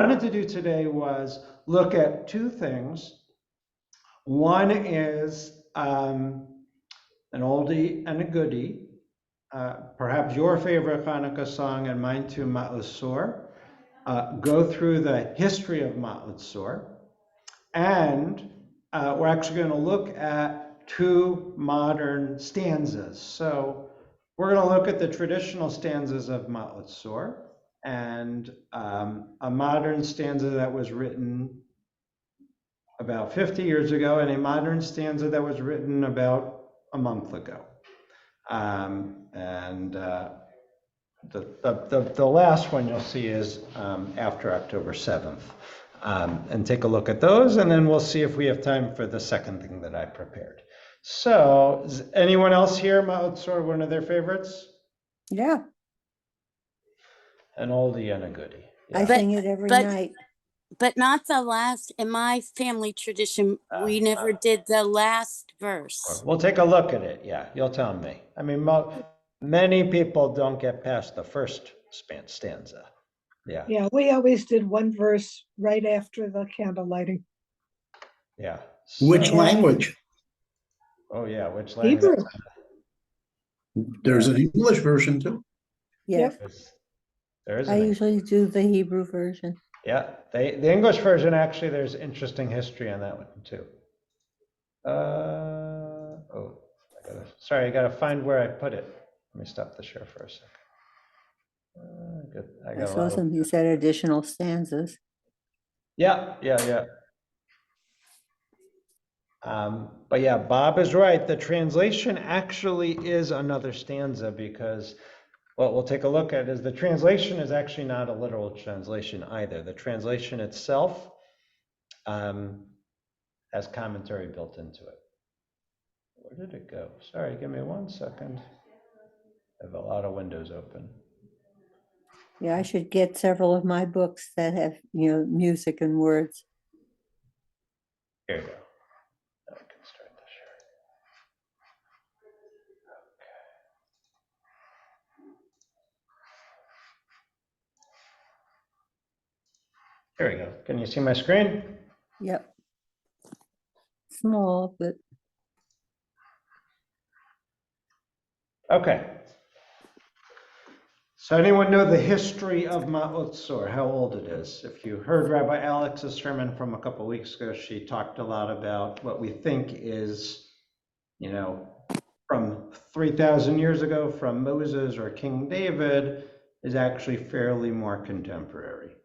wanted to do today was look at two things. One is an oldie and a goodie, perhaps your favorite Hanukkah song and mine too, Ma'ot Sor. Go through the history of Ma'ot Sor, and we're actually going to look at two modern stanzas. So we're going to look at the traditional stanzas of Ma'ot Sor and a modern stanza that was written about 50 years ago and a modern stanza that was written about a month ago. The last one you'll see is after October 7th. And take a look at those, and then we'll see if we have time for the second thing that I prepared. So, is anyone else here, Ma'ot Sor, one of their favorites? Yeah. An oldie and a goodie. I sing it every night. But not the last. In my family tradition, we never did the last verse. We'll take a look at it. Yeah, you'll tell me. I mean, many people don't get past the first stanza. Yeah. Yeah, we always did one verse right after the candle lighting. Yeah. Which language? Oh yeah, which language? Hebrew. There's an English version too. Yes. There is. I usually do the Hebrew version. Yeah, the English version, actually, there's interesting history on that one too. Sorry, I gotta find where I put it. Let me stop the share for a second. Good. I saw some, you said additional stanzas. Yeah. But yeah, Bob is right. The translation actually is another stanza because what we'll take a look at is the translation is actually not a literal translation either. The translation itself has commentary built into it. Where did it go? Sorry, give me 1 second. I have a lot of windows open. Yeah, I should get several of my books that have, music and words. Here you go. Now I can start the share. Okay. Here we go. Can you see my screen? Yep. Small, but. Okay. So anyone know the history of Ma'ot Sor, how old it is? If you heard Rabbi Alex's sermon from a couple of weeks ago, she talked a lot about what we think is, from 3,000 years ago, from Moses or King David, is actually fairly more contemporary.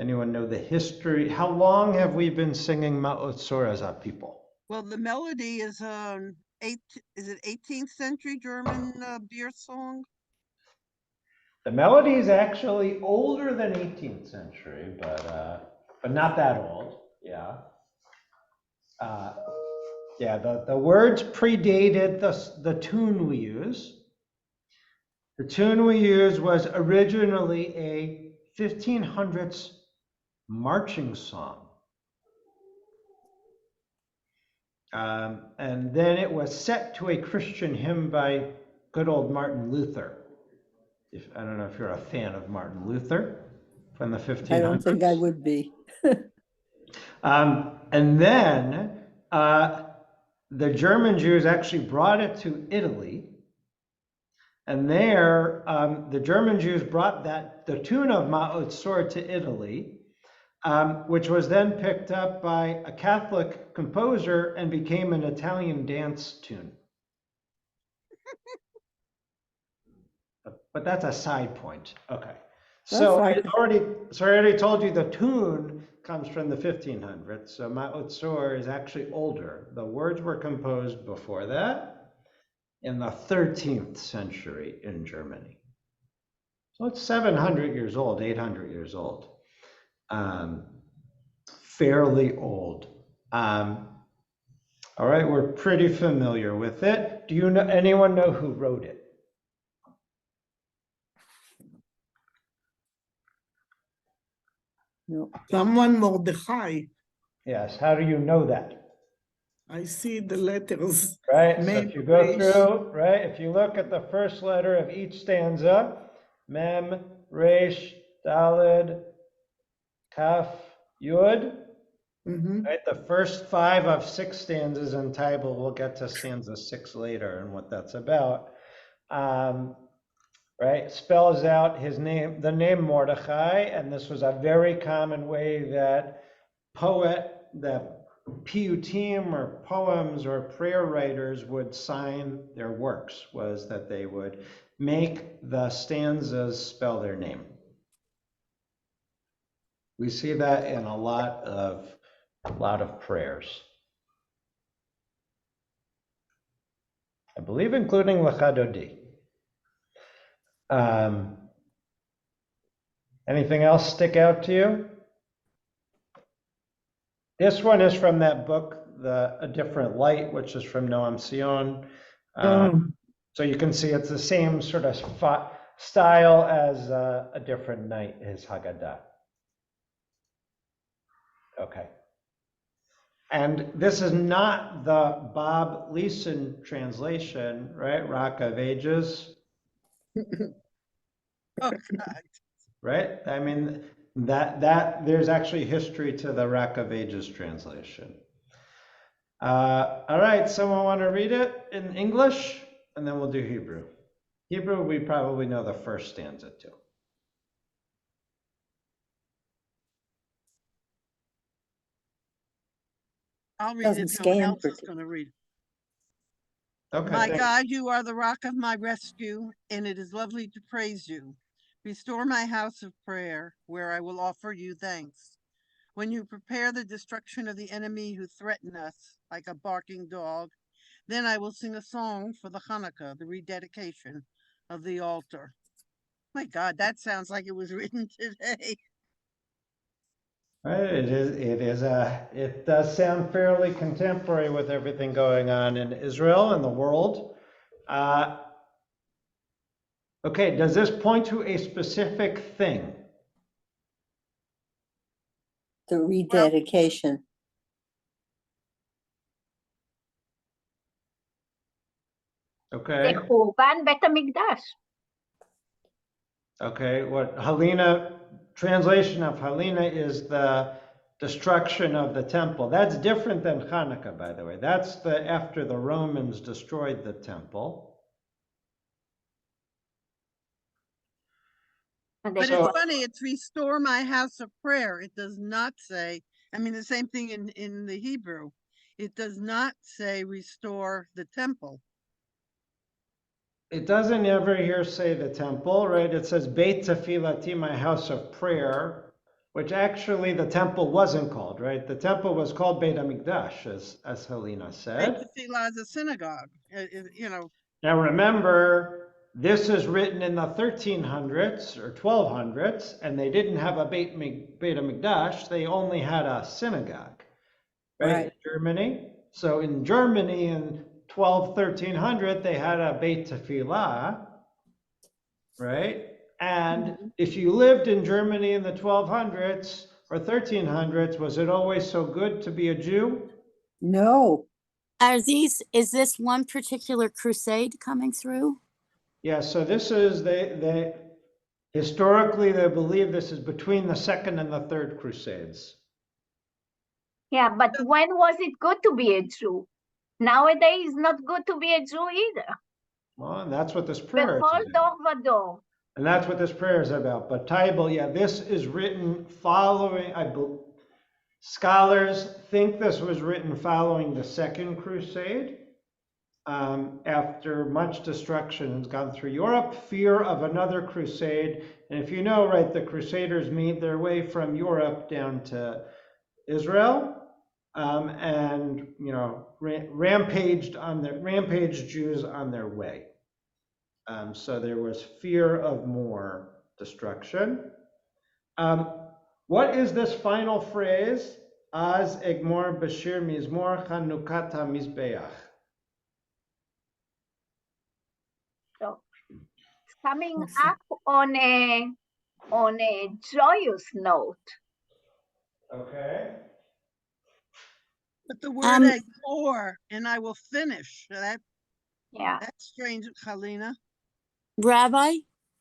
Anyone know the history? How long have we been singing Ma'ot Sor as a people? Well, the melody is is it 18th century German beer song? The melody is actually older than 18th century, but not that old. Yeah. The words predated the tune we use. The tune we use was originally a 1500s marching song. And then it was set to a Christian hymn by good old Martin Luther. I don't know if you're a fan of Martin Luther from the 1500s. I don't think I would be. And then the German Jews actually brought it to Italy. And there, the German Jews brought the tune of Ma'ot Sor to Italy, which was then picked up by a Catholic composer and became an Italian dance tune. But that's a side point. Okay. So I already told you the tune comes from the 1500s. So Ma'ot Sor is actually older. The words were composed before that in the 13th century in Germany. So it's 700 years old, 800 years old. Fairly old. All right, we're pretty familiar with it. Do you know, anyone know who wrote it? No. Someone Mordechai. Yes, how do you know that? I see the letters. Right, so if you go through, right, if you look at the first letter of each stanza, Mem, Resh, Daled, Taf, Yud. Mhm. Right, the first 5 of 6 stanzas in Table, we'll get to stanza 6 later and what that's about. Right, spells out his name, the name Mordechai, and this was a very common way that the piyutim or poems or prayer writers would sign their works, was that they would make the stanzas spell their name. We see that in a lot of prayers. I believe including Lecha Dodi. Anything else stick out to you? This one is from that book, A Different Light, which is from Noam Sion. So you can see it's the same sort of style as A Different Night, his Haggadah. Okay. And this is not the Bob Leeson translation, right? Rock of Ages. Oh, God. Right? I mean, that there's actually history to the Rock of Ages translation. All right, someone want to read it in English? And then we'll do Hebrew. Hebrew, we probably know the first stanza too. I'll read Doesn't it if no one scan else for is going to read. Okay, My thanks. God, you are the rock of my rescue, and it is lovely to praise you. Restore my house of prayer, where I will offer you thanks. When you prepare the destruction of the enemy who threaten us like a barking dog, then I will sing a song for the Hanukkah, the rededication of the altar. My God, that sounds like it was written today. Right, it does sound fairly contemporary with everything going on in Israel and the world. Okay, does this point to a specific thing? the rededication. Okay. לחורבן בית המקדש. Okay, what Helena, translation of Helena is the destruction of the temple. That's different than Hanukkah, by the way. That's after the Romans destroyed the temple. But it's funny, it's restore my house of prayer. It does not say, I mean, the same thing in the Hebrew. It does not say restore the temple. It doesn't ever here say the temple, right? It says Beit Tefillati, my house of prayer, which actually the temple wasn't called, right? The temple was called Beit HaMikdash, as Helena said. Beit Tefillah is a synagogue, you know. Now remember, this is written in the 1300s or 1200s, and they didn't have a Beit HaMikdash, they only had a synagogue, right? In Germany. So in Germany in 1300, they had a Beit Tefillah, right? And if you lived in Germany in the 1200s or 1300s, was it always so good to be a Jew? No. Is this one particular crusade coming through? Yeah, so this is, they historically, they believe this is between the second and the third crusades. Yeah, but when was it good to be a Jew? Nowadays, it's not good to be a Jew either. Well, and that's what this prayer is בכל about. דור ודור. And that's what this prayer is about. But Taibel, yeah, this is written following, scholars think this was written following the Second Crusade. After much destruction has gone through Europe, fear of another crusade. And if you know, right, the Crusaders made their way from Europe down to Israel. And you know, rampaged Jews on their way. So there was fear of more destruction. What is this final phrase? Az egmor bashir mizmor Hanukkah mizbeach. So it's coming up on a joyous note. Okay. But the word egmor, and I will finish. Yeah. That's strange, Helena. Rabbi,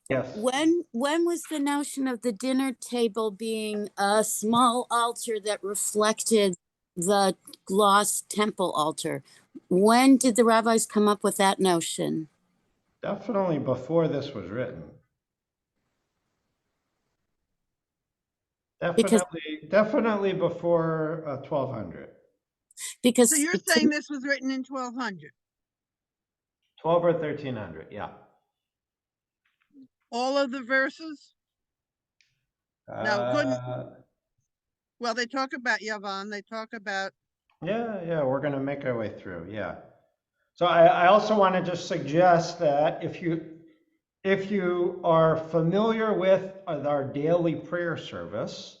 Yes. When was the notion of the dinner table being a small altar that reflected the lost temple altar? When did the rabbis come up with that notion? Definitely before this was written. Because Definitely before 1200. because So you're to- saying this was written in 1200? 12 or 1300, yeah. All of the verses? Now, couldn't, Uh, well, they talk about Yavan, they talk about, yeah, we're going to make our way through, yeah. So I also want to just suggest that if you are familiar with our daily prayer service,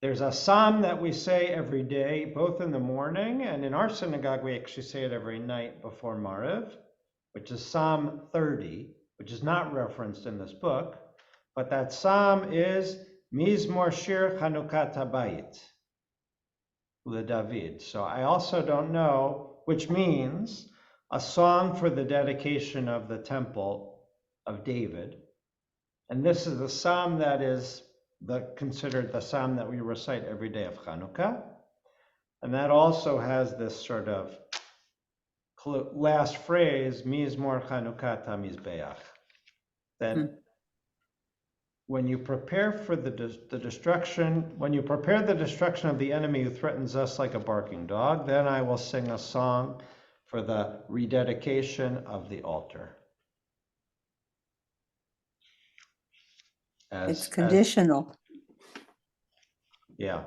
there's a psalm that we say every day, both in the morning, and in our synagogue, we actually say it every night before Maariv, which is Psalm 30, which is not referenced in this book, but that psalm is Mizmor Shir Chanukat Habayit, LeDavid. So I also don't know, which means a song for the dedication of the temple of David. And this is the psalm that is considered the psalm that we recite every day of Hanukkah. And that also has this sort of last phrase, Mizmor Chanukah Mizbeach. That when you prepare for the destruction, when you prepare the destruction of the enemy who threatens us like a barking dog, then I will sing a song for the rededication of the altar. It's conditional. Yeah.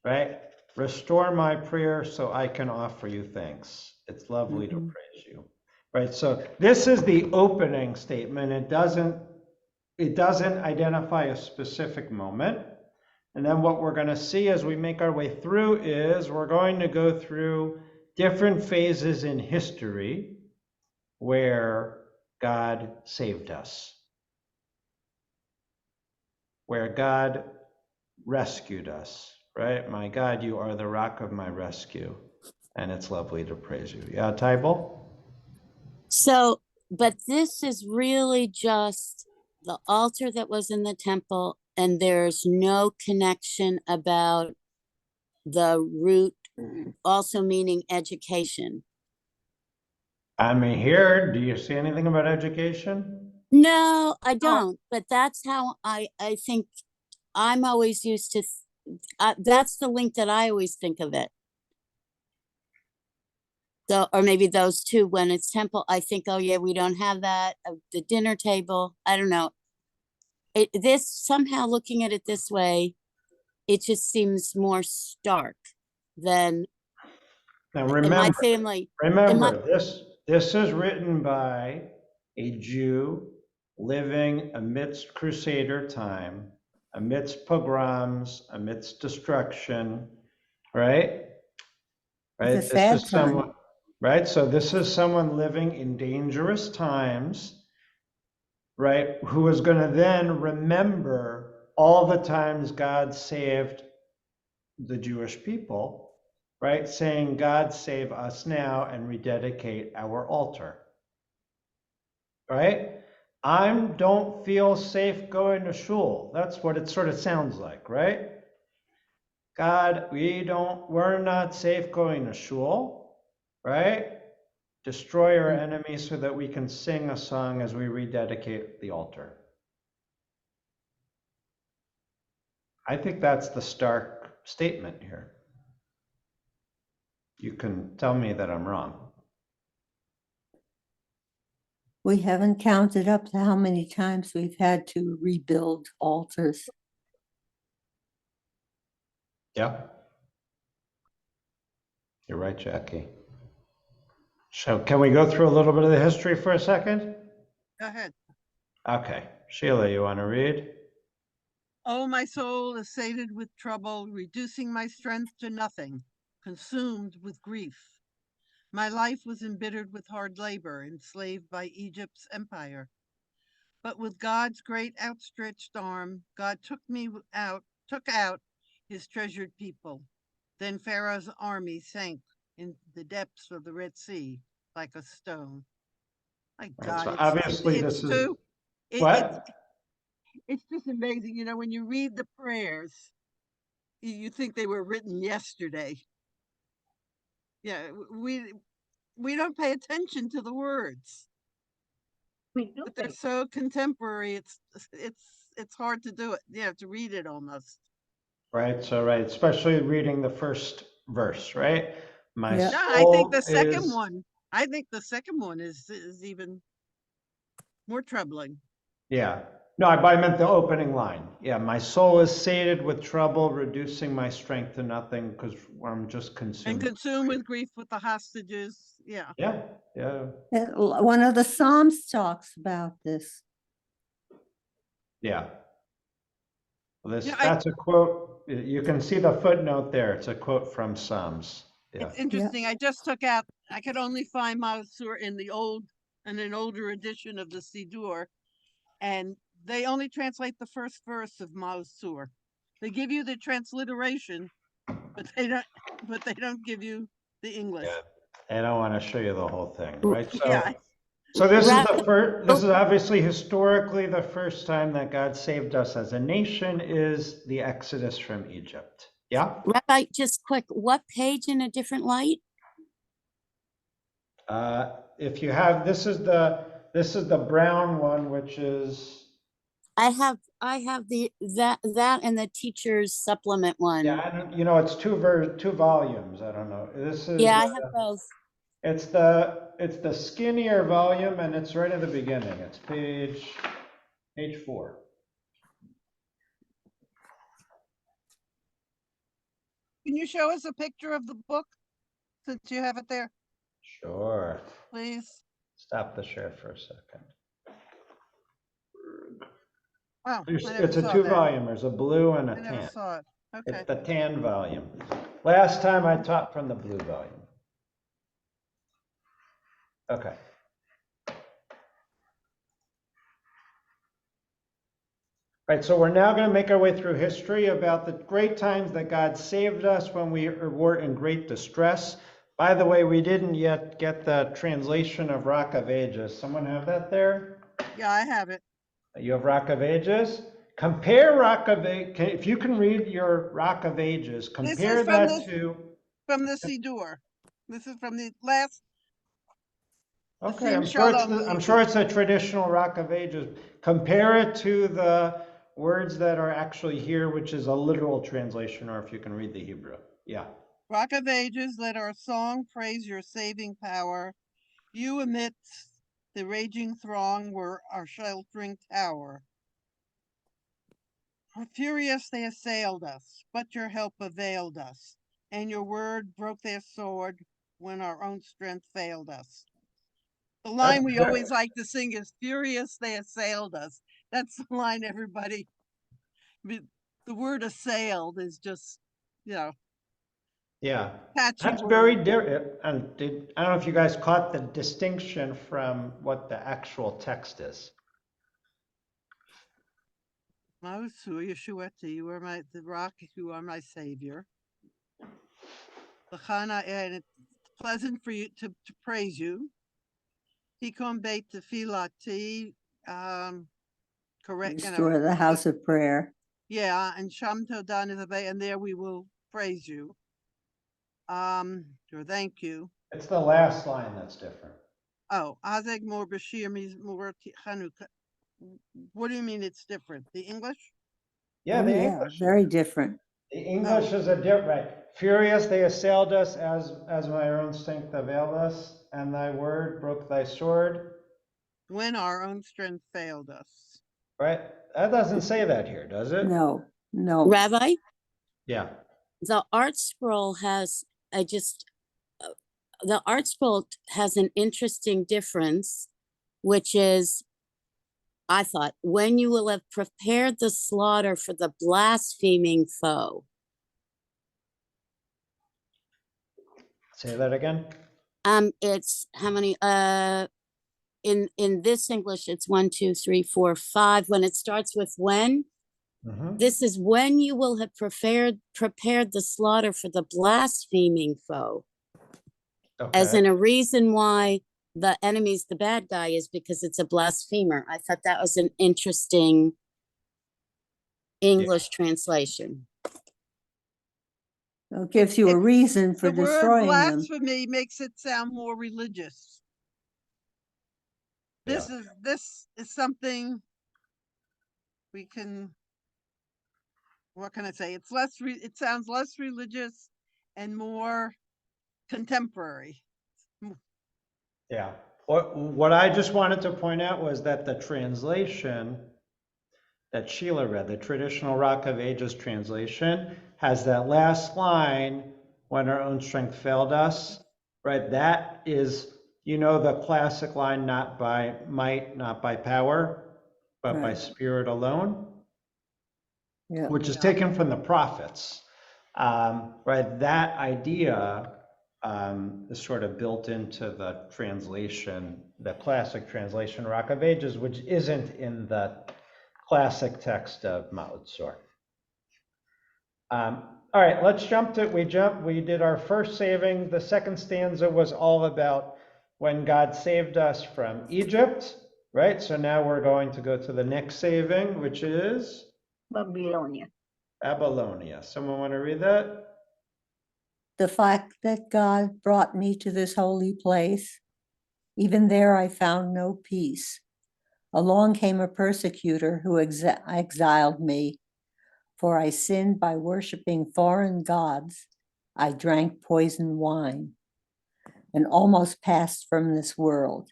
Right? Restore my prayer so I can offer you thanks. It's lovely to praise you. Right? So this is the opening statement. It doesn't identify a specific moment. And then what we're going to see as we make our way through is we're going to go through different phases in history where God saved us, where God rescued us, right? My God, you are the rock of my rescue, and it's lovely to praise you. Yeah, Tybal? So, but this is really just the altar that was in the temple, and there's no connection about the root also meaning education. I mean, here, do you see anything about education? No, I don't, but that's how I think I'm always used to, that's the link that I always think of it. So, or maybe those two, when it's temple, I think, oh yeah, we don't have that, the dinner table, I don't know. This somehow looking at it this way, it just seems more stark than Now in my remember, family. this is written by a Jew living amidst Crusader time, amidst pogroms, amidst destruction, right? Right. It's a sad time. Right. So this is someone living in dangerous times, right? Who is going to then remember all the times God saved the Jewish people, right? Saying, God save us now and rededicate our altar, right? I don't feel safe going to shul. That's what it sort of sounds like, right? God, we're not safe going to shul, right? Destroy our enemies so that we can sing a song as we rededicate the altar. I think that's the stark statement here. You can tell me that I'm wrong. We haven't counted up to how many times we've had to rebuild altars. Yeah. You're right, Jackie. So can we go through a little bit of the history for a second? go ahead. Okay. Sheila, you want to read? Oh, my soul is sated with trouble, reducing my strength to nothing, consumed with grief. My life was embittered with hard labor, enslaved by Egypt's empire. But with God's great outstretched arm, God took out his treasured people. Then Pharaoh's army sank in the depths of the Red Sea like a stone. My Right, God, so it's obviously it's this is, too. what? It's just amazing, you know, when you read the prayers, you think they were written yesterday. Yeah, we don't pay attention to the words, We do but they're pay. so contemporary. It's hard to do it. You have to read it almost. Right, so right, especially reading the first verse, right? My Yeah. No, I think the soul second is, one. I think the second one is even more troubling. yeah. No, I meant the opening line. Yeah, my soul is sated with trouble, reducing my strength to nothing because I'm just And consumed. consumed with grief with the hostages. Yeah. Yeah, yeah, One of the Psalms talks about this. yeah. Well, Yeah, that's a quote. You can see the footnote there. It's a quote from Psalms. Yeah. it's interesting. I just took out. I could only find Masur in an older edition of the Siddur, and they only translate the first verse of Masur. They give you the transliteration, but they don't give you the English. Yeah. And I want to show you the whole thing, R- right? Yeah. So this is Ra- the first, this oh, is obviously historically the first time that God saved us as a nation is the Exodus from Egypt. Yeah? Rabbi, just quick, what page in a different light? If you have, this is the brown one, which is, I have that and the teacher's supplement yeah, one. I don't, it's two volumes. I don't know. This is, Yeah, I have both. it's the skinnier volume and it's right at the beginning. It's page 4. Can you show us a picture of the book since you have it there, Sure. please? Stop the share for a second. Wow, I never It's a saw two that. volume. There's a blue and a I never tan. saw it. Okay. It's the tan volume. Last time I taught from the blue volume. Okay. Right, so we're now going to make our way through history about the great times that God saved us when we were in great distress. By the way, we didn't yet get the translation of Rock of Ages. Someone have that there? Yeah, I have it. You have Rock of Ages? Compare Rock of Ages, if you can read your Rock of Ages, This compare is from that to, the Siddur. This is from the last. The okay, Sim I'm Shalom sure Siddur. it's a traditional Rock of Ages. Compare it to the words that are actually here, which is a literal translation, or if you can read the Hebrew. Yeah. Rock of Ages, let our song praise your saving power. You amidst the raging throng were our sheltering tower. Furious they assailed us, but your help availed us, and your word broke their sword when our own strength failed us. The line we always like to sing is furious they assailed us. That's the line everybody, the word assailed is just, Yeah. catchy That's word. very different. And I don't know if you guys caught the distinction from what the actual text is. Mausu Yeshuati, you are the rock, you are my savior. The Chana, and it's pleasant for you to praise you. Hikom beit tefilati, correct. Restore the house of prayer. Yeah, and Sham Todan is a and there we will praise you. Or thank you. It's the last line that's different. Oh, Azeg Mor Bashir means more Hanukkah. What do you mean it's different? The English? Yeah, Oh, the yeah, English. very different. The English is a different, right? Furious they assailed us as my own strength availed us, and thy word broke thy sword. When our own strength failed us. Right? That doesn't say that here, does it? No, no. Rabbi, Yeah. the art scroll has the art scroll has an interesting difference, which is, I thought, when you will have prepared the slaughter for the blaspheming foe. Say that again. It's how many? In this English, it's 1, 2, 3, 4, 5. When it starts with when, this is when you will have prepared the slaughter for the blaspheming foe. Okay. As in a reason why the enemy's the bad guy is because it's a blasphemer. I thought that was an interesting English translation. So it gives you a It's- reason for The word destroying them. blasphemy makes it sound more religious. This is something we can, what can I say? It's less, it sounds less religious and more contemporary. Yeah. What I just wanted to point out was that the translation that Sheila read, the traditional Rock of Ages translation, has that last line, when our own strength failed us, right? That is, the classic line, not by might, not by power, but by Right. spirit alone, Yeah. which is taken from the prophets, right? That idea is sort of built into the translation, the classic translation, Rock of Ages, which isn't in the classic text of Mao Tzu. All right, let's jump to, we did our first saving. The second stanza was all about when God saved us from Egypt, right? So now we're going to go to the next saving, which is Babylonia. Babylonia. Someone want to read that? The fact that God brought me to this holy place, even there I found no peace. Along came a persecutor who exiled me, for I sinned by worshiping foreign gods. I drank poisoned wine and almost passed from this world.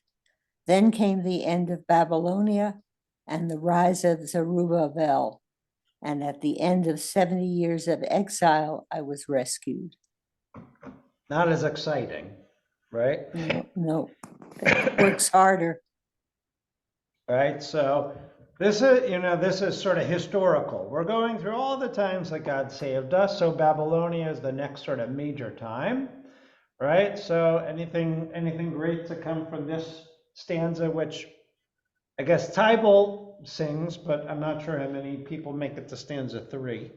Then came the end of Babylonia and the rise of Zerubbabel. And at the end of 70 years of exile, I was rescued. Not as exciting, right? No, it works harder. Right, so this is sort of historical. We're going through all the times that God saved us. So Babylonia is the next sort of major time, right? So anything great to come from this stanza, which I guess Tybalt sings, but I'm not sure how many people make it to stanza 3.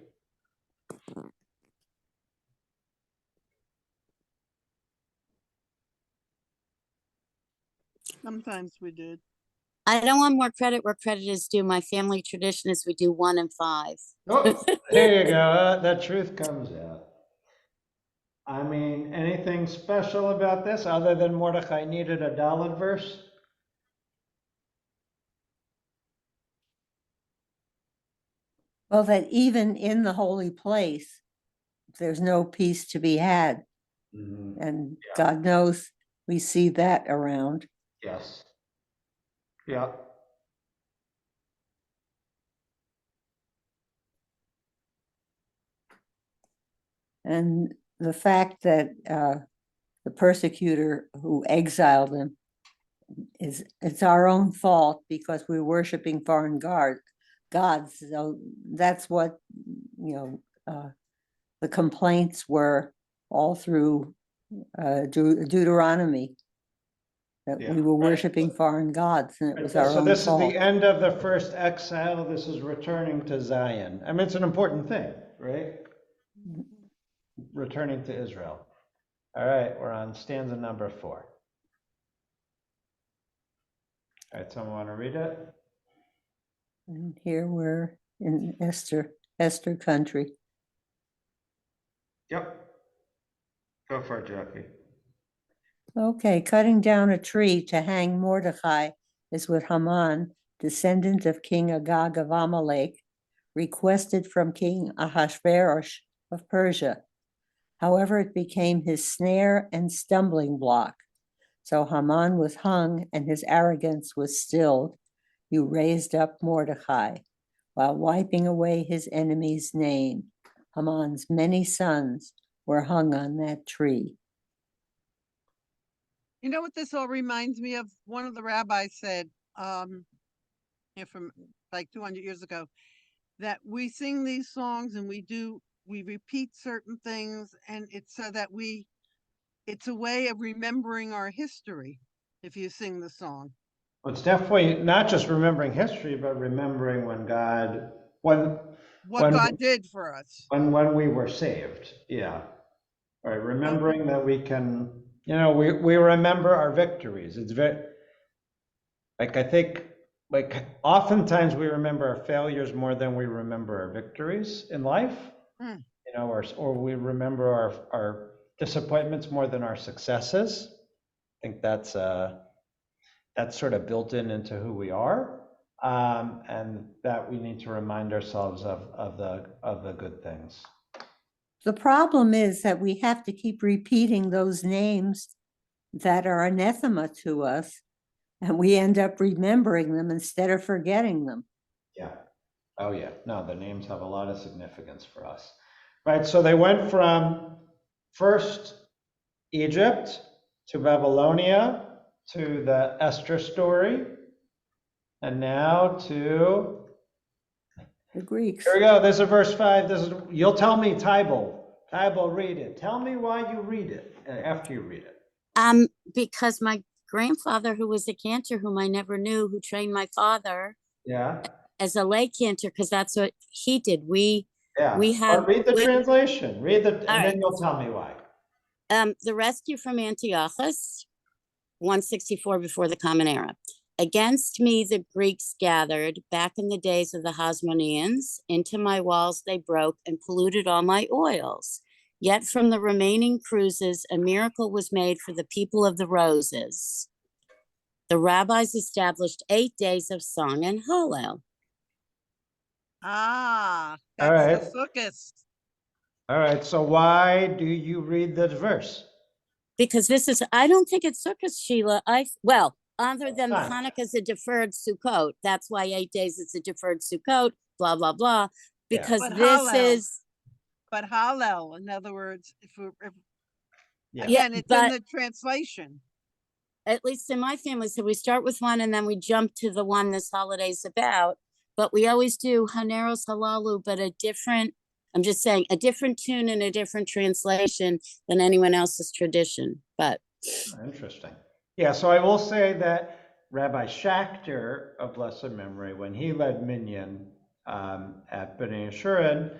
Sometimes we did. I don't want more credit where credit is due. My family tradition is we do 1 and 5. Oh, there you go. The truth comes out. I mean, anything special about this other than Mordecai needed a Dalet verse? Well, that even in the holy place, there's no peace to be had. Mhm. And God knows we see that around. Yes. Yeah. And the fact that the persecutor who exiled him it's our own fault because we're worshiping foreign gods. So that's what, the complaints were all through Deuteronomy, that Yeah, we were right. worshiping foreign gods and it was our So own this is fault. the end of the first exile. This is returning to Zion. I mean, it's an important thing, right? Returning to Israel. All right, we're on stanza number 4. All right, someone want to read it? And here we're in Esther country. Yep. Go for it, Jackie. Okay, cutting down a tree to hang Mordecai is what Haman, descendant of King Agag of Amalek, requested from King Ahasuerus of Persia. However, it became his snare and stumbling block. So Haman was hung and his arrogance was stilled. You raised up Mordecai while wiping away his enemy's name. Haman's many sons were hung on that tree. You know what this all reminds me of? One of the rabbis said, from like 200 years ago, that we sing these songs and we repeat certain things, and it's so that it's a way of remembering our history if you sing the song. Well, it's definitely not just remembering history, but remembering when What God did for us. when we were saved. Yeah. All right, remembering that we can You know, we remember our victories. It's very, like, I think, like, oftentimes we remember our failures more than we remember our victories in life. Hmm. You know, or we remember our disappointments more than our successes. I think that's sort of built into who we are, and that we need to remind ourselves of the good things. The problem is that we have to keep repeating those names that are anathema to us, and we end up remembering them instead of forgetting them. Yeah. Oh, yeah. No, the names have a lot of significance for us. Right. So they went from first Egypt to Babylonia to the Esther story, and now to, The Greeks. here we go. This is verse 5. This is, you'll tell me, Tybal. Tybal, read it. Tell me why you read it after you read it. Because my grandfather, who was a cantor, whom I never knew, who trained my father Yeah. as a lay cantor, because that's what he did. We Yeah. have Or read the translation. Read the, and all then right. you'll tell me why. The rescue from Antiochus, 164 before the Common Era. Against me the Greeks gathered back in the days of the Hasmoneans. Into my walls they broke and polluted all my oils. Yet from the remaining cruises, a miracle was made for the people of the roses. The rabbis established 8 days of song and hallel. Ah, All that's right. the Sukkot. All right. So why do you read this verse? Because this is, I don't think it's Sukkot, Sheila. Other than Fine. Hanukkah is a deferred Sukkot. That's why 8 days is a deferred Sukkot, blah, blah, blah. Yeah. Because But this Hallel. is, But Hallel, in other words, if Yeah. again, it's in but the translation. at least in my family, so we start with one and then we jump to the one this holiday's about. But we always do Haneros Halalu, but a different, I'm just saying, a different tune and a different translation than anyone else's tradition. But Interesting. Yeah, so I will say that Rabbi Schachter of blessed memory, when he led Minyan at B'nai Yeshurun,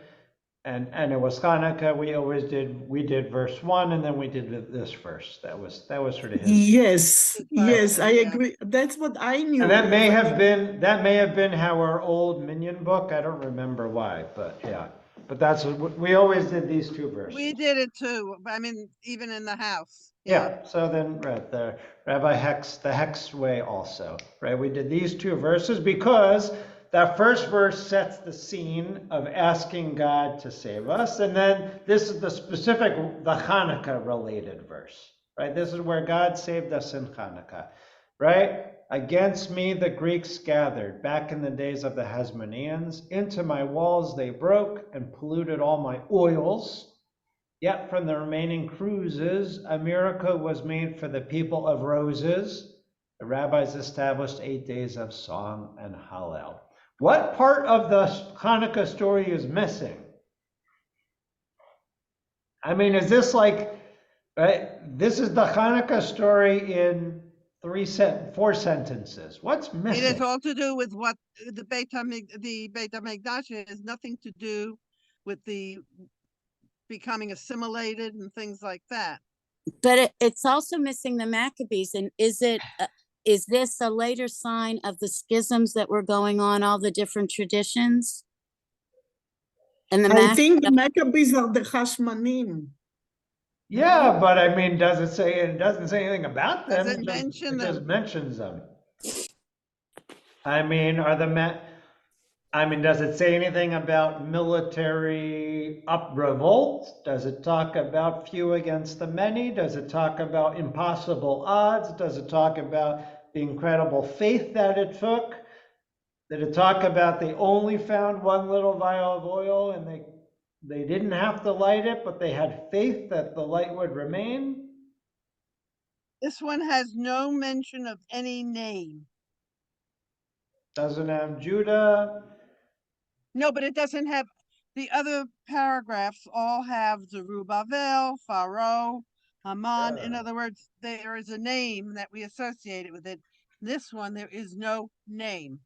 and it was Hanukkah, we did verse 1, and then we did this verse. That was sort of his. Yes, yes, I Yeah. agree. That's what I knew. And that may because have been how our old Minyan book. I don't remember why, but yeah. But that's we always did these two verses. We did it too. I mean, even in the house. Yeah, so then, right, the Rabbi Hex, the Hex way also, right? We did these two verses because that first verse sets the scene of asking God to save us. And then this is the specific, the Hanukkah related verse, right? This is where God saved us in Hanukkah, right? Against me the Greeks gathered back in the days of the Hasmoneans. Into my walls they broke and polluted all my oils. Yet from the remaining cruises, a miracle was made for the people of roses. The rabbis established 8 days of song and hallel. What part of the Hanukkah story is missing? I mean, is this like, right? This is the Hanukkah story in 4 sentences. What's It missing? has all to do with what the Beit HaMikdash has nothing to do with the becoming assimilated and things like that. but it's also missing the Maccabees. And is this a later sign of the schisms that were going on, all the different traditions? And I think the Maccabees are the Hashmanim. Yeah, but I mean, it doesn't say anything about them. Doesn't mention it just them. mentions them. I mean, does it say anything about military revolt? Does it talk about few against the many? Does it talk about impossible odds? Does it talk about the incredible faith that it took? Did it talk about they only found one little vial of oil and they didn't have to light it, but they had faith that the light would remain? This one has no mention of any name. Doesn't have Judah. No, but it doesn't have, the other paragraphs all have Zerubbabel, Pharaoh, Haman. In other words, there is a name that we associate it with it. This one, there is no name.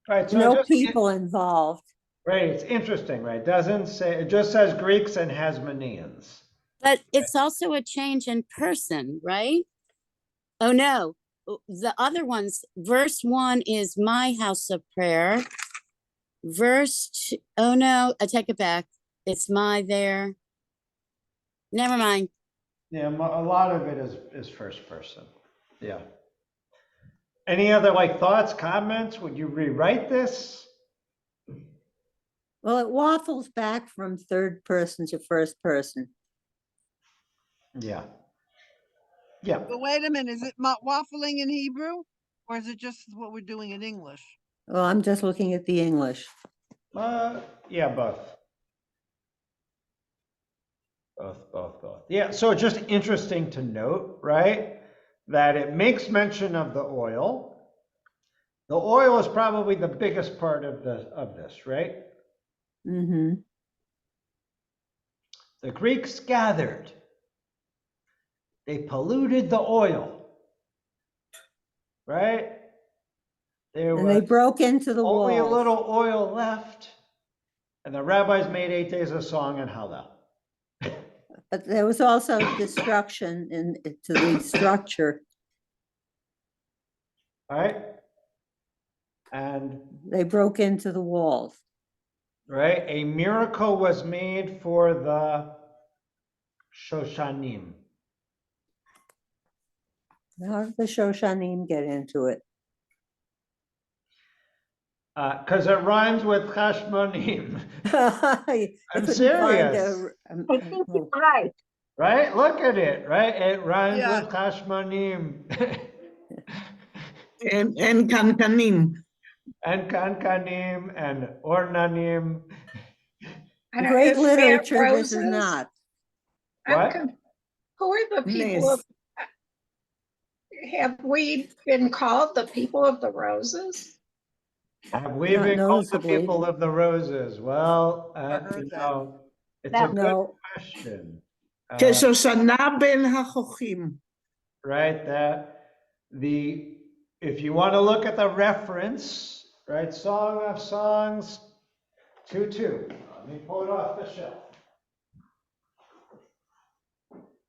Right, so No people involved. right, it's interesting, right? Doesn't say, it just says Greeks and Hasmoneans. But it's also a change in person, right? Oh no, the other ones, verse 1 is my house of prayer. Oh no, I take it back. It's my there. Never mind. Yeah, a lot of it is first person. Yeah. Any other like thoughts, comments? Would you rewrite this? Well, it waffles back from third person to first person. Yeah. Yeah. But wait a minute, is it waffling in Hebrew? Or is it just what we're doing in English? Well, I'm just looking at the English. Yeah, both. Both. Yeah, so it's just interesting to note, right, that it makes mention of the oil. The oil is probably the biggest part of this, right? Mm-hmm. The Greeks gathered. They polluted the oil, right? There And they was broke into the only a walls. little oil left, and the rabbis made 8 days of song and Hallel. But there was also destruction to the structure. Right? And They broke into the walls. right, a miracle was made for the Shoshanim. How did the Shoshanim get into it? Because it rhymes with Chashmonim. I I'm couldn't serious. I think you're right. Right? Look at it, right? It rhymes Yeah. with Chashmonim. and kankanim. And Kankanim and Ornanim. Great Is that literature, this is roses? not. What? Who are the people of, Yes. have we been called the people of the roses? Have we Not been called the noticeably. people of the roses? Well, I heard you that. know, it's a That- good No, question. Keshoshana ben hachochim. Right, if you want to look at the reference, right, Song of Songs 2:2. Let me pull it off the shelf.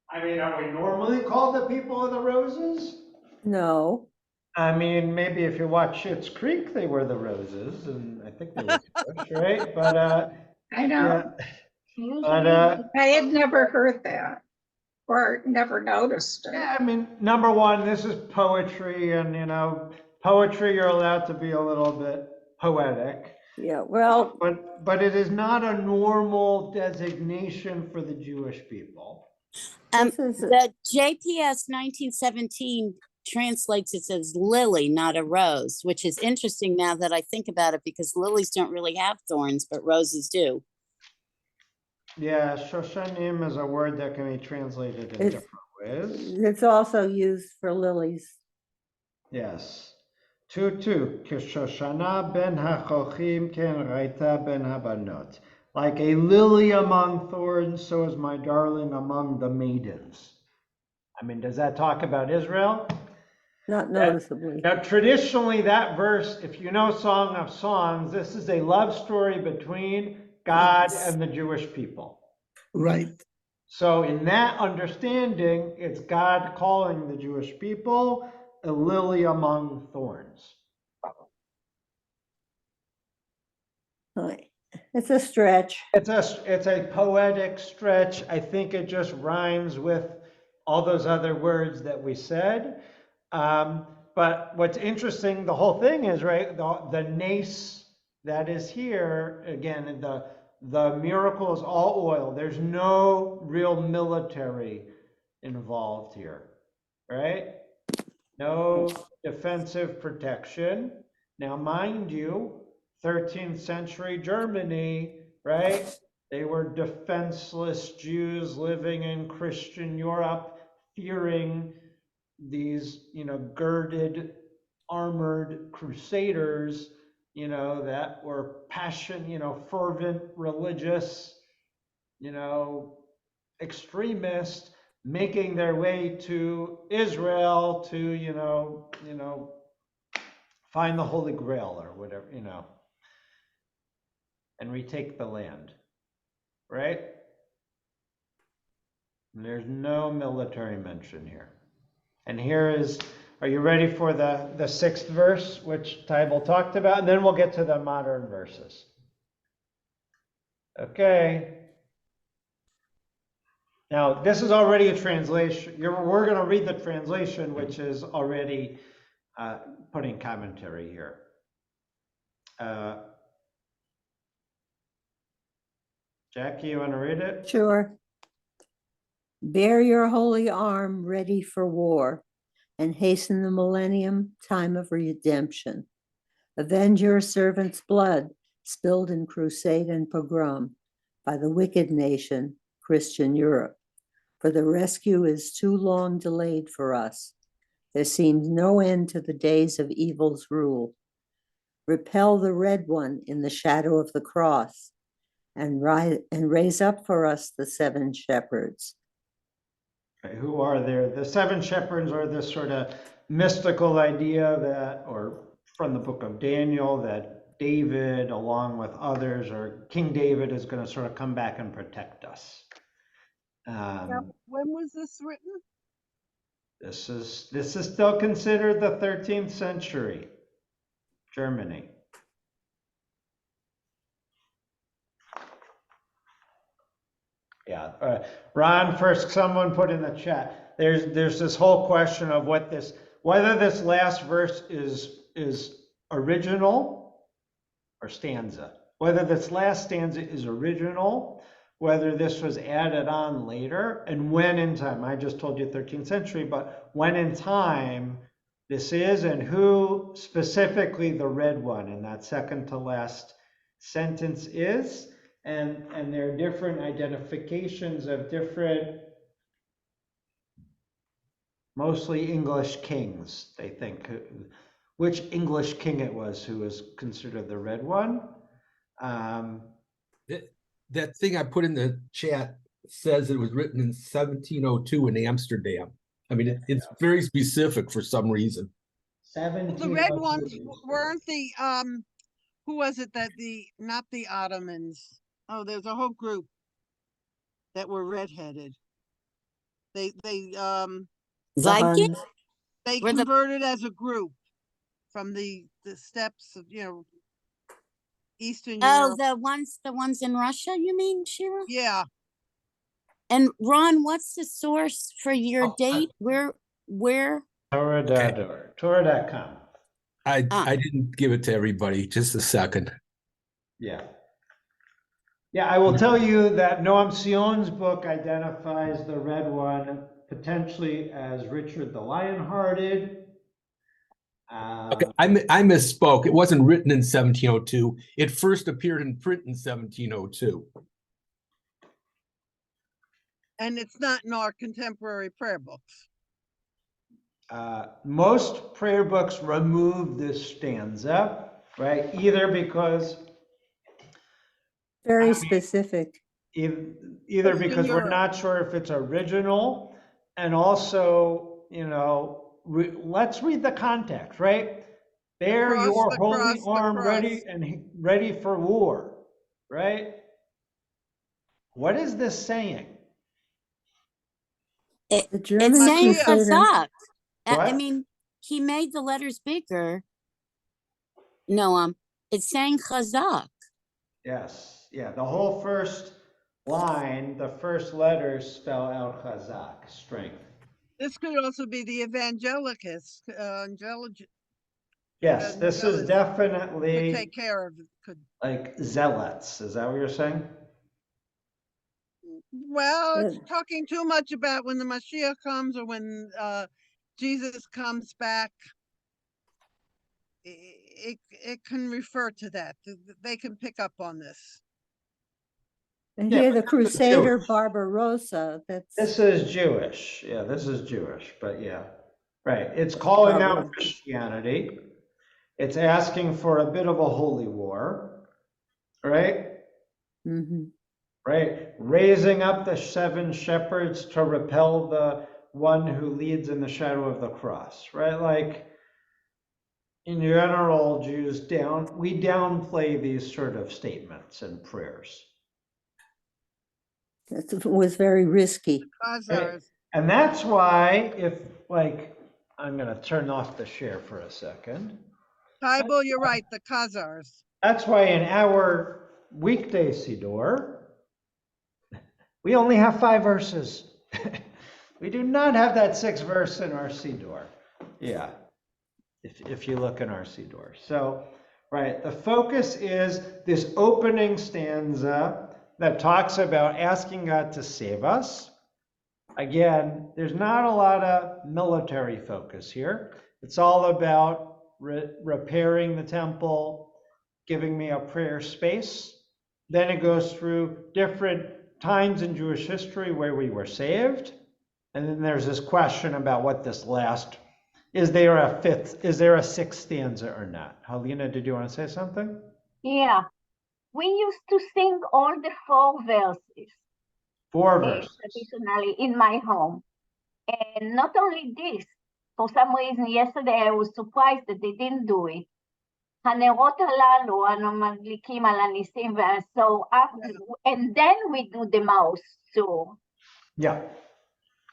I mean, are we normally called the people of the roses? no. I mean, maybe if you watch Schitt's Creek, they were the roses, and I think they were Jewish, right? But I know. yeah, Usually, but I had never heard that or never noticed it. yeah, I mean, number one, this is poetry, and you know, poetry, you're allowed to be a little bit poetic. Yeah, well, But it is not a normal designation for the Jewish people. this is, The JPS 1917 translates it as lily, not a rose, which is interesting now that I think about it, because lilies don't really have thorns, but roses do. Yeah, Shoshanim is a word that can be translated in It's- different ways. it's also used for lilies. Yes. 2:2. Kishoshana ben hachochim ken raita ben habanot. Like a lily among thorns, so is my darling among the maidens. I mean, does that talk about Israel? Not noticeably. Now, traditionally, that verse, if you know Song of Songs, this is a love story between God and the Jewish people. Right. So in that understanding, it's God calling the Jewish people a lily among thorns. It's a stretch. It's a poetic stretch. I think it just rhymes with all those other words that we said. But what's interesting, the whole thing is, right, the nace that is here, again, the miracle is all oil. There's no real military involved here, right? No defensive protection. Now, mind you, 13th century Germany, right? They were defenseless Jews living in Christian Europe, fearing these, you know, girded, armored crusaders, you know, that were fervent, religious, you know, extremists making their way to Israel to, you know, find the Holy Grail or whatever, you know, and retake the land, right? There's no military mention here. And here is, are you ready for the sixth verse, which Tybal talked about? And then we'll get to the modern verses. Okay. Now, this is already a translation. We're going to read the translation, which is already putting commentary here. Jackie, you want to read it? Sure. Bear your holy arm ready for war and hasten the millennium time of redemption. Avenge your servants' blood spilled in crusade and pogrom by the wicked nation, Christian Europe. For the rescue is too long delayed for us. There seems no end to the days of evil's rule. Repel the red one in the shadow of the cross and raise up for us the seven shepherds. Okay, who are there? The seven shepherds are this sort of mystical idea that, or from the book of Daniel, that David, along with others, or King David is going to sort of come back and protect us. Now, when was this written? This is still considered the 13th century, Germany. Yeah, Ron, first someone put in the chat, there's this whole question of whether this last verse is original or stanza. Whether this last stanza is original, whether this was added on later, and when in time. I just told you 13th century, but when in time this is, and who specifically the red one in that second to last sentence is. And there are different identifications of different, mostly English kings, they think, which English king it was who was considered the red one. That thing I put in the chat says it was written in 1702 in Amsterdam. I mean, it's very specific for some reason. The red ones weren't the, who was it that not the Ottomans? Oh, there's a whole group that were redheaded. They Vikings? converted as a group from the steppes of, Eastern Oh, Europe. the ones in Russia, you mean, Shira? Yeah. And Ron, what's the source for your date? Where? Torah.com. I didn't give it to everybody. Just a second. Yeah. Yeah, I will tell you that Noam Sion's book identifies the red one potentially as Richard the Lionhearted. Okay, I misspoke. It wasn't written in 1702. It first appeared in print in 1702. And it's not in our contemporary prayer books. Most prayer books remove this stanza, right? Either because Very specific. either because we're not sure if it's original, and also, let's read the context, right? Bear your holy arm ready for war, right? What is this saying? The German It's saying Crusader. Chazak. I What? mean, he made the letters bigger. No, it's saying Chazak. Yes, yeah, the whole first line, the first letters spell out Chazak, strength. This could also be the Evangelicus. Yes, this is definitely could take care of it. Like zealots. Is that what you're saying? Well, it's talking too much about when the Mashiach comes or when Jesus comes back. It can refer to that. They can pick up on this. And here the Crusader Barbarossa. This is Jewish. Yeah, this is Jewish. But yeah, right. It's calling out Christianity. It's asking for a bit of a holy war, right? Mm-hmm. Right. Raising up the seven shepherds to repel the one who leads in the shadow of the cross, right? Like, in general, Jews we downplay these sort of statements and prayers. It was very risky. Khazars. And that's why if, like, I'm gonna turn off the share for a second. Taibo, you're right, the Khazars. That's why in our weekday Siddur, we only have 5 verses. We do not have that 6th verse in our Siddur. Yeah, if you look in our Siddur. So, right, the focus is this opening stanza that talks about asking God to save us. Again, there's not a lot of military focus here. It's all about repairing the temple, giving me a prayer space. Then it goes through different times in Jewish history where we were saved. And then there's this question about what this last, is there a 6th stanza or not? Helena, did you want to say something? Yeah, we used to sing all the 4 verses 4 verses. traditionally in my home. And not only this, for some reason yesterday I was surprised that they didn't do it. הנרות הללו אנו מדליקים על הניסים, and then we do the mouse too. Yeah.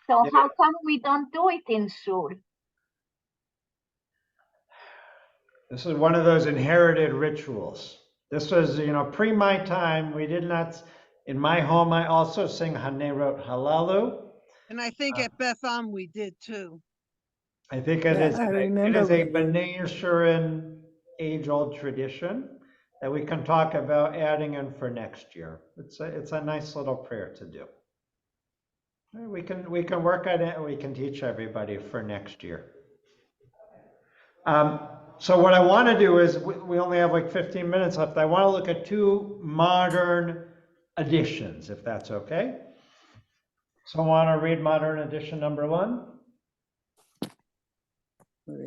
So Yeah. how come we don't do it in shul? This is one of those inherited rituals. This was, pre my time. We did not, in my home, I also sing Hanerot Halalu. And I think at Beth Am we did too. I think Yeah, it is I a remember B'nai Yeshurun age-old tradition that we can talk about adding in for next year. It's a nice little prayer to do. We can work on it and we can teach everybody for next year. So what I want to do is, we only have like 15 minutes left. I want to look at 2 modern editions, if that's okay. So I want to read modern edition number 1.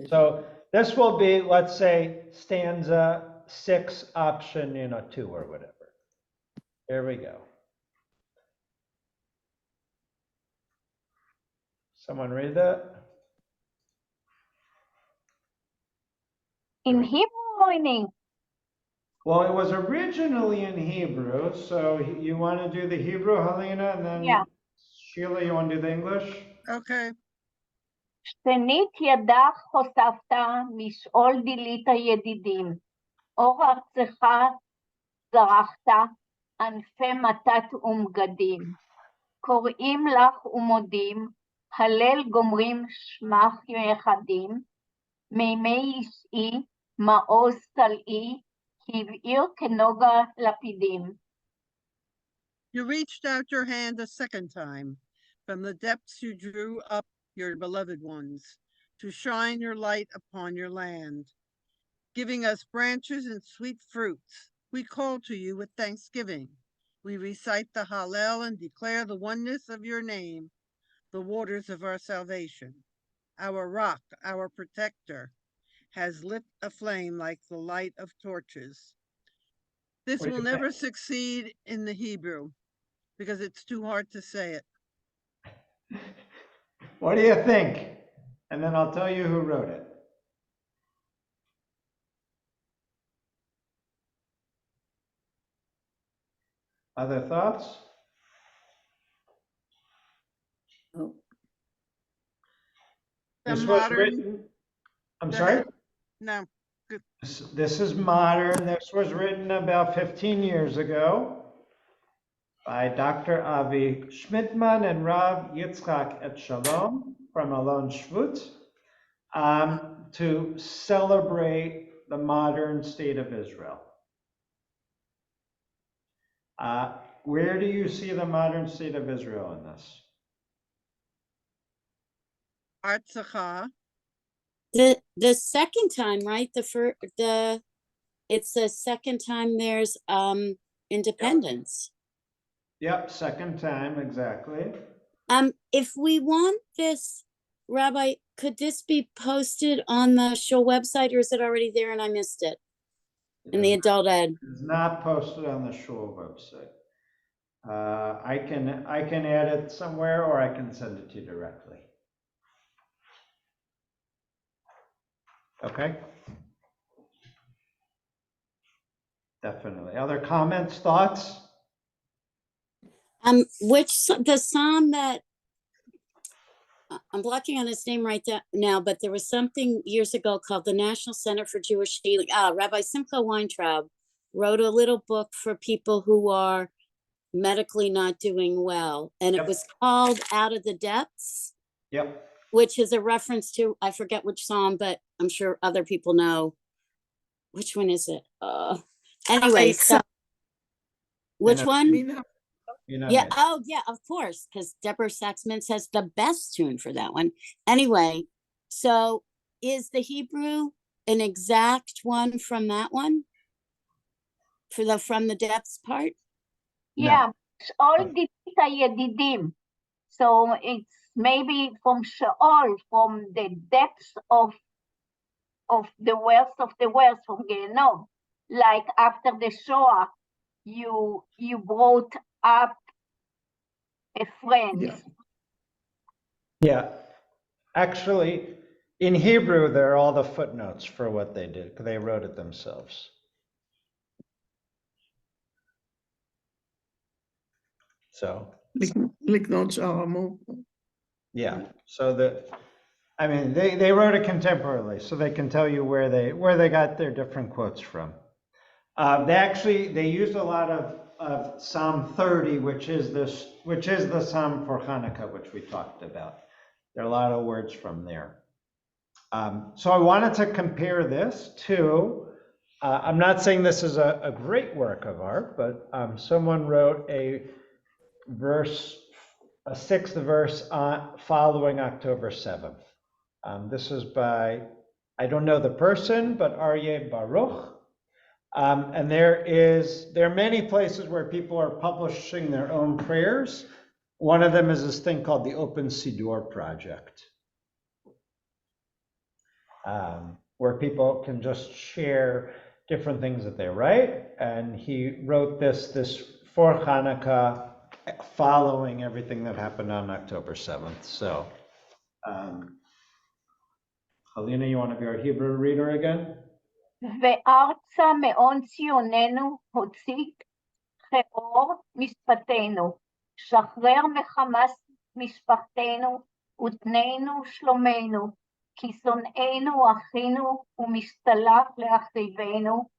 So this will be, let's say, stanza 6, option 2 or whatever. There we go. Someone read that? In Hebrew or in English? Well, it was originally in Hebrew, so you want to do the Hebrew, Helena, and then Yeah. Sheila, you want to do the English? Okay. שנית ידך חושפת, משעול דילית ידידים. אור ארצך זרחת, ענפי מתת ומגדים. קוראים לך ומודים, הלל גומרים שמך יחדים. מימי אישי, מעוז סלעי, הבעיר כנוגה לפידים. You reached out your hand a second time. From the depths you drew up your beloved ones to shine your light upon your land, giving us branches and sweet fruits. We call to you with thanksgiving. We recite the Hallel and declare the oneness of your name, the waters of our salvation. Our rock, our protector, has lit a flame like the light of torches. This will never succeed in the Hebrew because it's too hard to say it. What do you think? And then I'll tell you who wrote it. Other thoughts? Oh, This was modern- written, I'm Go sorry? ahead. No, good. This is modern. This was written about 15 years ago by Dr. Avi Schmidtman and Rav Yitzchak et Shalom from Alon Shvut to celebrate the modern state of Israel. Where do you see the modern state of Israel in this? Artzacha. The second time, right? It's the second time there's independence. Yep, second time, exactly. If we want this, Rabbi, could this be posted on the show website, or is it already there and I missed it? In the adult ed. It's not posted on the shul website. I can add it somewhere, or I can send it to you directly. Okay? Definitely. Other comments, thoughts? The psalm that I'm blocking on his name right now, but there was something years ago called the National Center for Jewish Healing. Rabbi Simcha Weintraub wrote a little book for people who are medically not doing well, and it was called Out of the Depths. Yep. Which is a reference to, I forget which psalm, but I'm sure other people know. Which one is it? Anyway, so which one? Yeah. Oh, yeah, of course, because Deborah Sachs-Mintz has the best tune for that one. Anyway, so is the Hebrew an exact one from that one? For the from the depths part? Yeah, all Didit Yedidim. So it's maybe from Sheol, from the depths of the worst from Gehenom. Like after the Shoah, you brought up a friend. Yeah. Actually, in Hebrew, there are all the footnotes for what they did, because they wrote it themselves. So. Yeah. So I mean, they wrote it contemporarily, so they can tell you where they got their different quotes from. They used a lot of Psalm 30, which is the Psalm for Hanukkah, which we talked about. There are a lot of words from there. So I wanted to compare this to, I'm not saying this is a great work of art, but someone wrote a sixth verse following October 7th. This is by, I don't know the person, but Aryeh Baruch. And there are many places where people are publishing their own prayers. One of them is this thing called the Open Siddur Project, where people can just share different things that they write. And he wrote this for Hanukkah, following everything that happened on October 7th. So, Helena, you want to be our Hebrew reader again? וארצה מעון ציוננו הוציא חאור משפטנו, שחרר מחמס משפחתנו ותננו שלומנו, כי שונאינו אחינו ומשתלח לאחינו,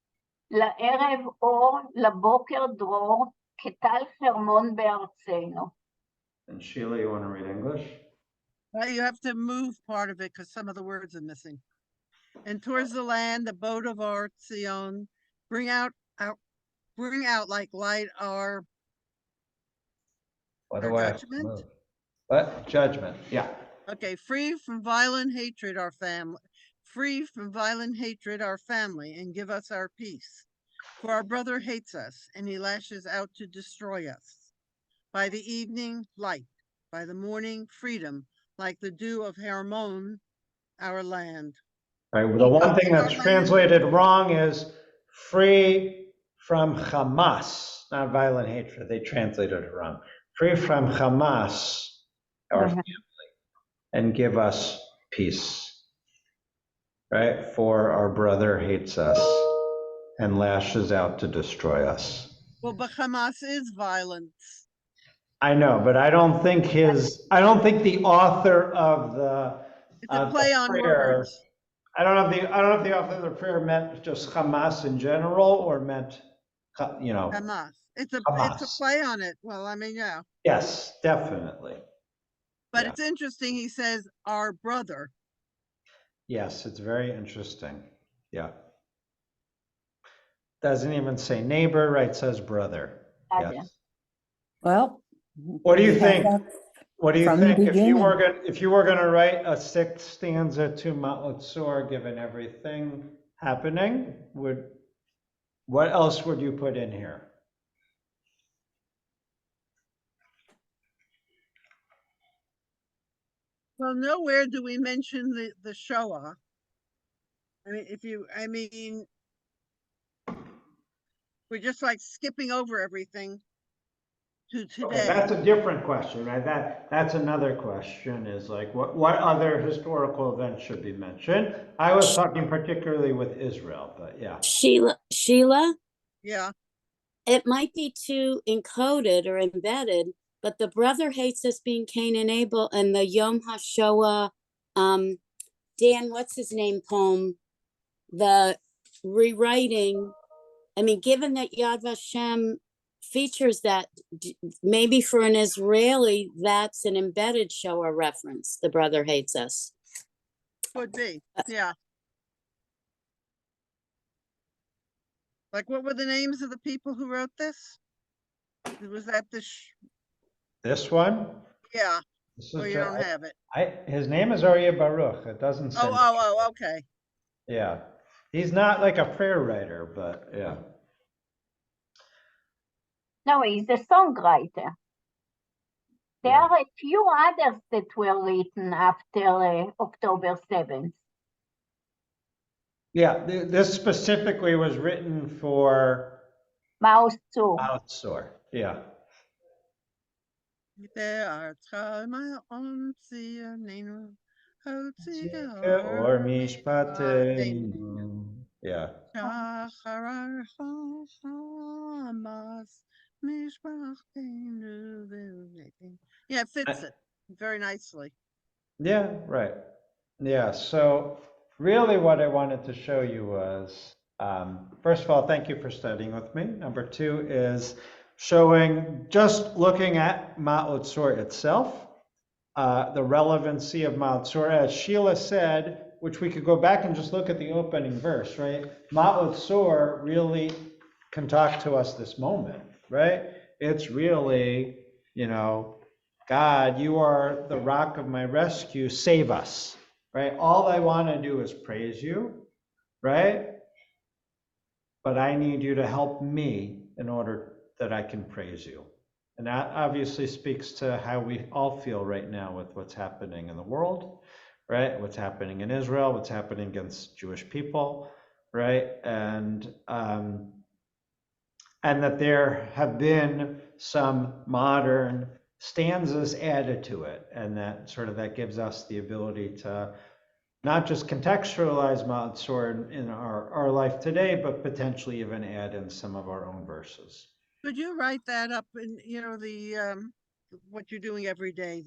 לערב אור, לבוקר דרור, כטל חרמון בארצנו. And Sheila, you want to read English? You have to move part of it because some of the words are missing. And towards the land, the boat of our Zion, bring out like light our judgment. What? Judgment, yeah. Okay, free from violent hatred, our family. Free from violent hatred, our family, and give us our peace. For our brother hates us, and he lashes out to destroy us. By the evening, light. By the morning, freedom, like the dew of Hermon, our land. Right, well, the one thing that's translated wrong is free from Hamas, not violent hatred. They translated it wrong. Free from Hamas, our family, and give us peace. Right? For our brother hates us and lashes out to destroy us. Well, but Hamas is violence. I know, but I don't think the author of the It's a play on words. I don't know if the author of the prayer meant just Hamas in general or meant, Hamas. It's a play on it. Well, I mean, yeah. Yes, definitely. But it's interesting. He says our brother. Yes, it's very interesting. Yeah. Doesn't even say neighbor, right? Says brother. Yes. Well, what do you think? What do you think if you were going to write a sixth stanza to Ma'ot Tzor, given everything happening? What else would you put in here? Well, nowhere do we mention the Shoah. I mean, we're just like skipping over everything to today. Okay, that's a different question, right? That's another question, is like what other historical events should be mentioned? I was talking particularly with Israel, but yeah. Sheila? Yeah. it might be too encoded or embedded, but the brother hates us being Cain and Abel and the Yom HaShoah, Dan, what's his name poem, the rewriting. I mean, given that Yad Vashem features that, maybe for an Israeli, that's an embedded Shoah reference. The brother hates us. Could be, yeah. Like, what were the names of the people who wrote this? Was that This one? yeah, This or is you don't have it? his name is Aryeh Baruch. It doesn't say. Oh, okay. Yeah. He's not like a prayer writer, but yeah. No, he's a songwriter. There Yeah. are a few others that were written after October 7th. Yeah, this specifically was written for Mao Tzu. Outsour. Yeah. Or mishpateinu. Yeah. Yeah, it fits it very nicely. Yeah, right. Yeah, so really what I wanted to show you was, first of all, thank you for studying with me. Number two is showing, just looking at Ma'ot Tzor itself, the relevancy of Ma'ot Tzor, as Sheila said, which we could go back and just look at the opening verse, right? Ma'ot Tzor really can talk to us this moment, right? It's really, you know, God, you are the rock of my rescue, save us, right? All I want to do is praise you, right? But I need you to help me in order that I can praise you. And that obviously speaks to how we all feel right now with what's happening in the world, right? What's happening in Israel, what's happening against Jewish people, right? And that there have been some modern stanzas added to it, and that gives us the ability to not just contextualize Ma'ot Tzor in our life today, but potentially even add in some of our own verses. Could you write that up in, the what you're doing every day,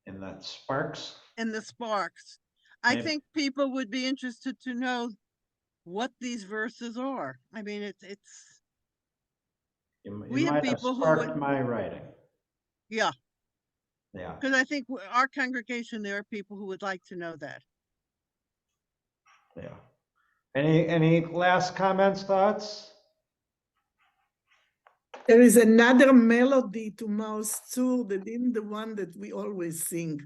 In that Sparks? in the Sparks? I Maybe. think people would be interested to know what these verses are. I mean, You we have might have people who sparked would, my writing. yeah, Yeah. because I think our congregation, there are people who would like to know that. Yeah. Any last comments, thoughts? There is another melody to Mao Tzur that isn't the one that we always sing.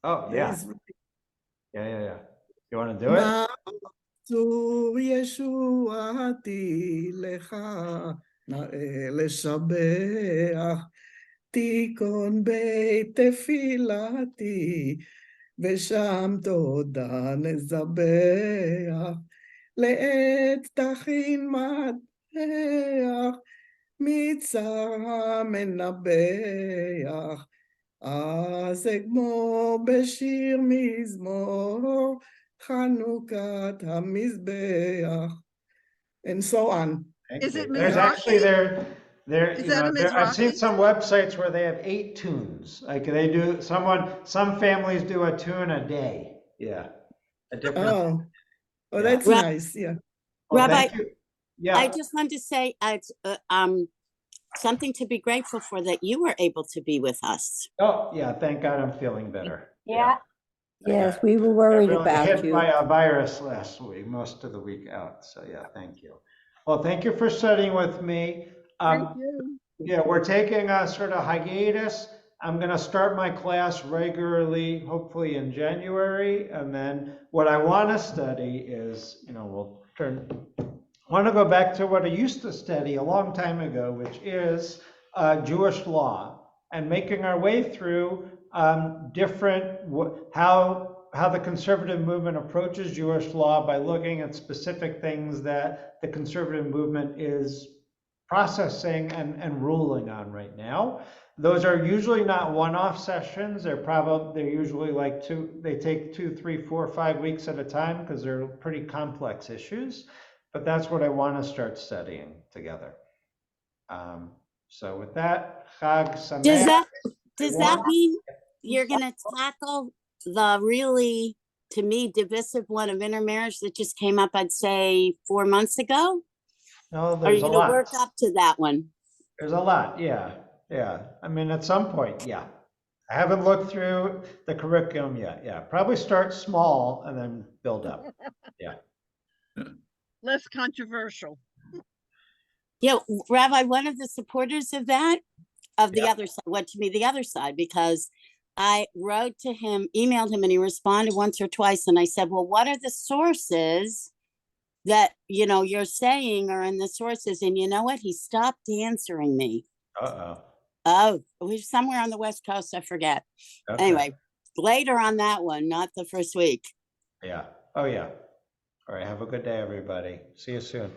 Oh, There yeah. is Yeah. You want to do it? Mao Tzur Yeshuati Lecha Na'e Leshabeach Tikon Beit Tefilati ושם תודה נזבח, לעת תכין מטבח, מצר המנבח, אז אגמור בשיר מזמור, חנוכת המזבח, and so on. Is it There's Mizrahi? actually Is that a I've seen Mizrahi? some websites where they have 8 tunes. Like they do, some families do a tune a day. Yeah. A different. Oh, Yeah. that's nice. Yeah. Well, Rabbi, thank you. Yeah. I just wanted to say it's something to be grateful for that you were able to be with us. Oh, yeah. Thank God I'm feeling better. Yeah. Yes, we were worried Really about hit you. by a virus last week, most of the week out. So yeah, thank you. Well, thank you for studying with me. Thank you. Yeah, we're taking a sort of hiatus. I'm going to start my class regularly, hopefully in January. And then what I want to study is, I want to go back to what I used to study a long time ago, which is Jewish law, and making our way through how the conservative movement approaches Jewish law by looking at specific things that the conservative movement is processing and ruling on right now. Those are usually not one-off sessions. They're usually they take 2, 3, 4, 5 weeks at a time because they're pretty complex issues. but that's what I want to start studying together. So with that, Chag Sameach. Does that mean you're gonna tackle the really, to me, divisive one of intermarriage that just came up, I'd say 4 months ago? No, Are you there's a gonna lot. work up to that one? There's a lot, yeah, yeah. I mean, at some point, yeah. I haven't looked through the curriculum yet, yeah. Probably start small and then build up, yeah. Less controversial. Yeah, Rabbi, one of the supporters of that, of the Yeah. other side, went to me the other side, because I wrote to him, emailed him, and he responded once or twice. And I said, well, what are the sources that, you're saying are in the sources? And you know what? He stopped answering me. Uh-oh. Oh, it was somewhere on the West Coast. I forget. Okay. Anyway, later on that one, not the first week. Yeah. Oh, yeah. All right. Have a good day, everybody. See you soon.